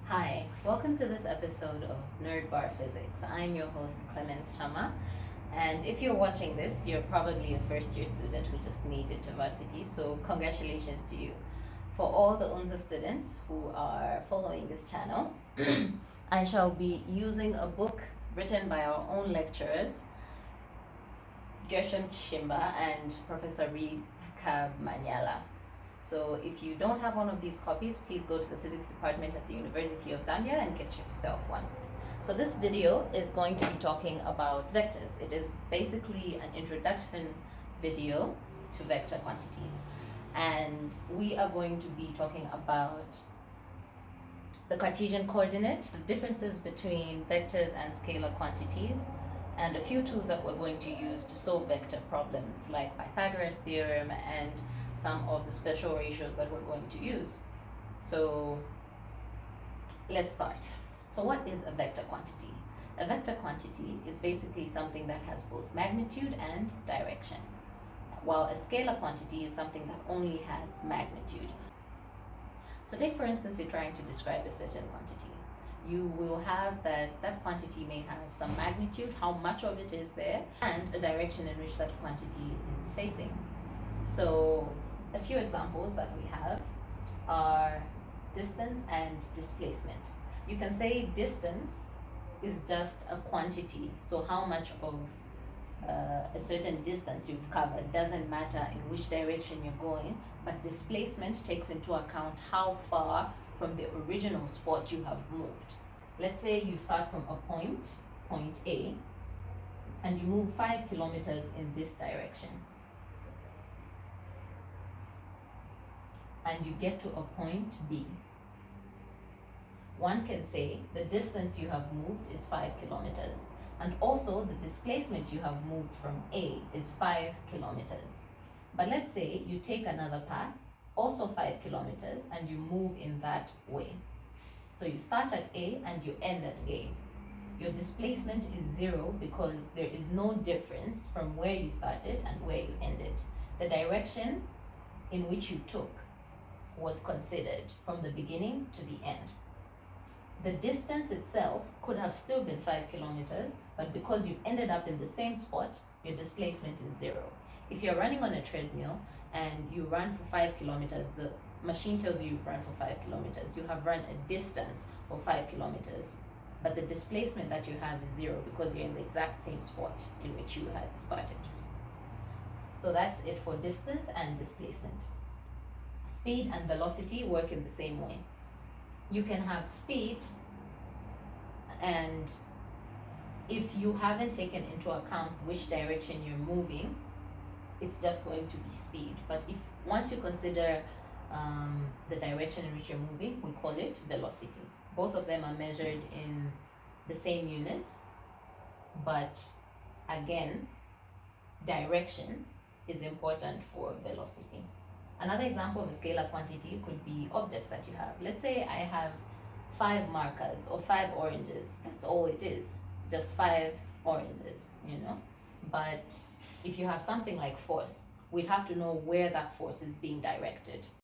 Hi, welcome to this episode of Nerd Bar Physics. I'm your host, Clemens Chama, and if you're watching this, you're probably a first year student who just made it to varsity, so congratulations to you. For all the UNZA students who are following this channel, I shall be using a book written by our own lecturers, Gershom Chimba and Professor Rika Manyala. So if you don't have one of these copies, please go to the physics department at the University of Zambia and get yourself one. So this video is going to be talking about vectors. It is basically an introduction video to vector quantities. And we are going to be talking about the Cartesian coordinates, the differences between vectors and scalar quantities, and a few tools that we're going to use to solve vector problems like Pythagoras theorem and some of the special ratios that we're going to use. So let's start. So what is a vector quantity? A vector quantity is basically something that has both magnitude and direction, while a scalar quantity is something that only has magnitude. So take for instance, you're trying to describe a certain quantity. You will have that quantity may have some magnitude, how much of it is there, and a direction in which that quantity is facing. So a few examples that we have are distance and displacement. You can say distance is just a quantity, so how much of a certain distance you've covered doesn't matter in which direction you're going, but displacement takes into account how far from the original spot you have moved. Let's say you start from a point A, and you move 5 kilometers in this direction. And you get to a point B. One can say the distance you have moved is 5 kilometers, and also the displacement you have moved from A is 5 kilometers. But let's say you take another path, also 5 kilometers, and you move in that way. So you start at A and you end at A. Your displacement is 0 because there is no difference from where you started and where you ended. The direction in which you took was considered from the beginning to the end. The distance itself could have still been 5 kilometers, but because you ended up in the same spot, your displacement is 0. If you're running on a treadmill and you run for 5 kilometers, the machine tells you you've run for 5 kilometers. You have run a distance of 5 kilometers, but the displacement that you have is 0 because you're in the exact same spot in which you had started. So that's it for distance and displacement. Speed and velocity work in the same way. You can have speed, and if you haven't taken into account which direction you're moving, it's just going to be speed. But if once you consider the direction in which you're moving, we call it velocity. Both of them are measured in the same units, but again, direction is important for velocity. Another example of a scalar quantity could be objects that you have. Let's say I have 5 markers or 5 oranges. That's all it is, just 5 oranges, But if you have something like force, we'd have to know where that force is being directed.